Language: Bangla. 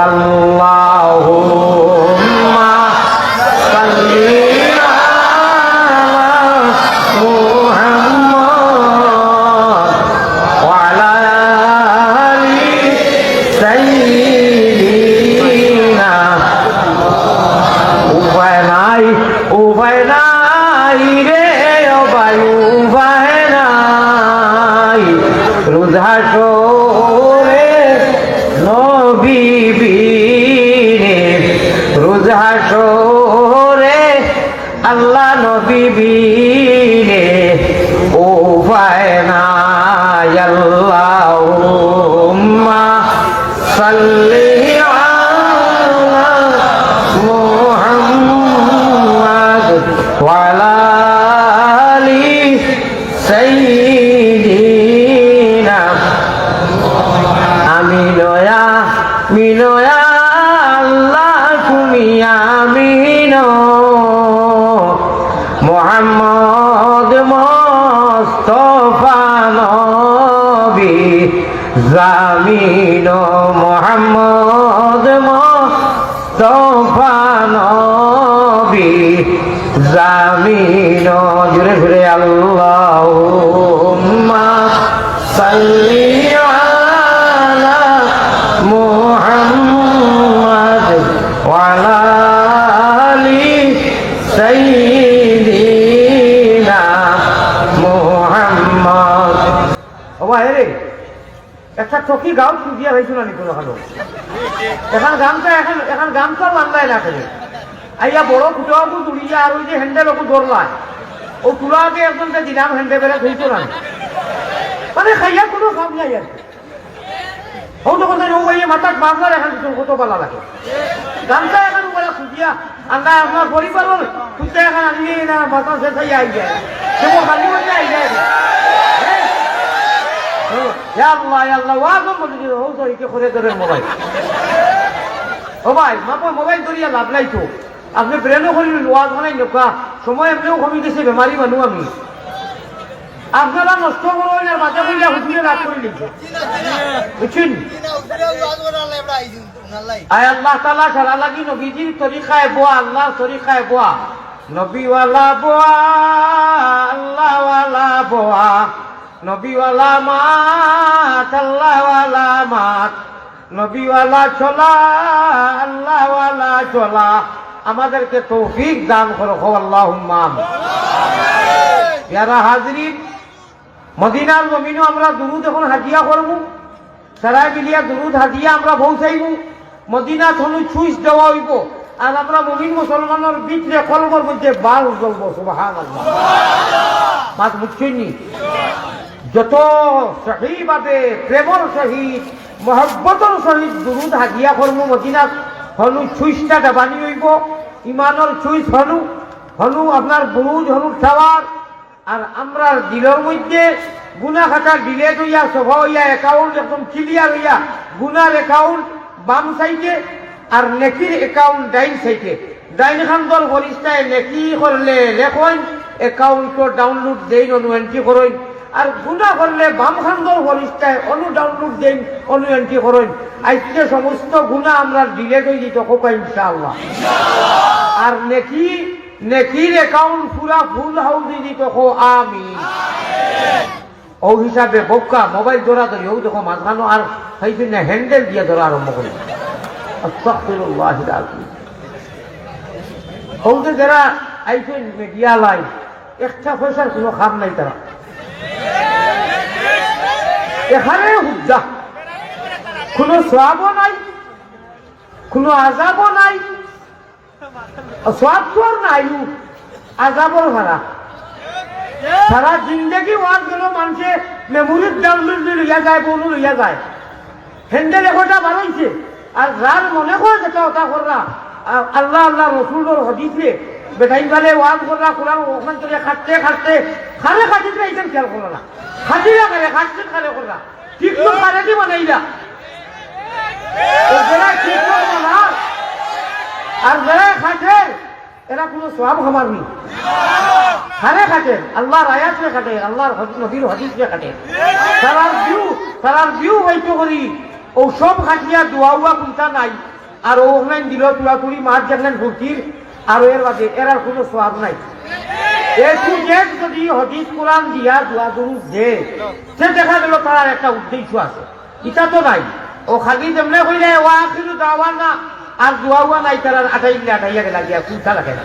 আল্লাহুম্মা সাল্লি আল্লাহ নবী বিনে উপায় নাই আল্লাহুম্মা সাল্লি আলা মুহাম্মাদ ওয়া আলা আলি সাইয়্যিদিনা মিনয়া আল্লাহ তুমি আমিন মুহাম্মদ মুস্তাফা নবী জামিন মুহাম্মদ মুস্তাফা নবী জামিন জুড়ে জুড়ে আল্লাহুম্মা সাল্লি আলা মুহাম্মাদ ওয়া আলা আলি সাইয়্যিদিনা মুহাম্মাদ। ওবা রে একটা চকি গাঁও খুঁজিয়া হয়েছিল নি কোনো ভালো এখন গামটা বান্ধায় না খেলে আইয়া বড় ফুটাবু তুলিয়া আর ওই যে হ্যান্ডেল ওকে ধরলায় ও তুলাকে একজনকে দিলাম হ্যান্ডে বেড়ে ধুইত না মানে খাইয়া কোনো কাম নাই আর ও তো কথা ও ভাইয়া মাথার বাংলার এখন কত পালা লাগে গামটা এখন বলে খুঁজিয়া আমরা আপনার পরিবার খুঁজতে এখন আনিয়ে না মাথা শেষ হয়ে আই যায় সে খালি মধ্যে আই যায় আল্লাহ ওয়াগম বলে দিল ও তো একে করে ধরে মোবাইল ও ভাই মোবাইল ধরিয়া লাভ নাই তো আপনি ব্রেনও করিলেন ওয়াজ বানাই নোকা সময় এমনিও কমি গেছে বেমারি মানুষ আমি আপনারা নষ্ট করবেন আর বাচ্চা বইলে হুজুরে রাগ করে লিখছে বুঝছেন আয় আল্লাহ তাআলা সারা লাগি নবীজির তরিকায় বোয়া আল্লাহর তরিকায় বোয়া নবীওয়ালা বোয়া আল্লাহওয়ালা বোয়া নবীওয়ালা মাত আল্লাহওয়ালা মাত নবীওয়ালা চলা আল্লাহওয়ালা চলা আমাদেরকে তৌফিক দান করো আল্লাহুম্মা যারা হাজরিন মদিনার জমিনও আমরা দুরুদ এখন হাদিয়া করব সারা মিলিয়া দুরুদ হাদিয়া আমরা পৌঁছাইব মদিনা থনু সুইচ দেওয়া হইব আর আমরা মুমিন মুসলমানের ভিতরে কলবের মধ্যে বাল জ্বলব সুবহানাল্লাহ মাত বুঝছেননি যত সহিভাবে প্রেমর সহিত মহব্বতর সহিত দুরুদ হাদিয়া করব মদিনা হনু সুইচটা দেবানি হইব ইমানের সুইচ হনু আপনার বুরুজ হনু টাওয়ার আর আমরা দিলের মধ্যে গুনা খাতা ডিলেট হইয়া সভা হইয়া অ্যাকাউন্ট একদম ক্লিয়ার হইয়া গুনার অ্যাকাউন্ট বাম সাইডে আর নেকির অ্যাকাউন্ট ডাইন সাইডে ডাইন খান্দর ফরিস্তায় নেকি করলে লেখন অ্যাকাউন্ট ডাউনলোড দেন অনু এন্ট্রি করেন আর গুনা করলে বাম খান্দর ফরিস্তায় অনু ডাউনলোড দেন অনু এন্ট্রি করেন আজকে সমস্ত গুনা আমরা ডিলেট হয়ে যেত কোকা ইনশাআল্লাহ আর নেকির অ্যাকাউন্ট পুরা ফুল হাউস দিত কো আমিন ও হিসাবে বক্কা মোবাইল ধরা ধরি ও দেখো মাঝখানো আর সেই না হ্যান্ডেল দিয়ে ধরা আরম্ভ করি আস্তাগফিরুল্লাহ আযীম ও যে যারা আইছেন মিডিয়া লাইভ একটা পয়সার কোনো খাম নাই তারা এখানে হুজ্জা কোনো সওয়াবও নাই কোনো আযাবও নাই সওয়াব তো আর নাই আযাবর ভাড়া সারা জিন্দগি ওয়াজ গেল মানুষে মেমোরির ডাউনলোড লইয়া যায় বনু লইয়া যায় হ্যান্ডেল একটা বাড়াইছে আর যার মনে করে যেটা ওটা কররা আল্লাহ আল্লাহ রসুলের হদিসে বেটাই বালে ওয়াজ কররা কোরআন ওখান থেকে খাটতে খালে খাটিতে এইখান খেয়াল করো না খাটিরা খালে খাটতে খালে কররা ঠিক তো খালে কি বানাইলা যারা ঠিক বানা আর যারা খাটে এরা কোনো সওয়াব খাবার নেই খানে খাটে আল্লাহর আয়াতে খাটে আল্লাহর নবীর হাদিসে খাটে তারার ভিউ হয়তো করি ও সব খাটিয়া দোয়া কোনটা নাই আর ও অনলাইন দিল তুলাতুলি মাঠ যেখানে ভর্তির আর এর বাদে এর আর কোনো সোয়াব নাই একটু জেট যদি হদিস কোরআন দিয়া দোয়া দুরুদ দে সে দেখা গেল তার একটা উদ্দেশ্য আছে এটা তো নাই ও খালি যেমনে কইলে ওয়া আখিরু দাওয়ানা আর দোয়া নাই তার আটাইয়া গেলা গিয়া কোনটা রাখে না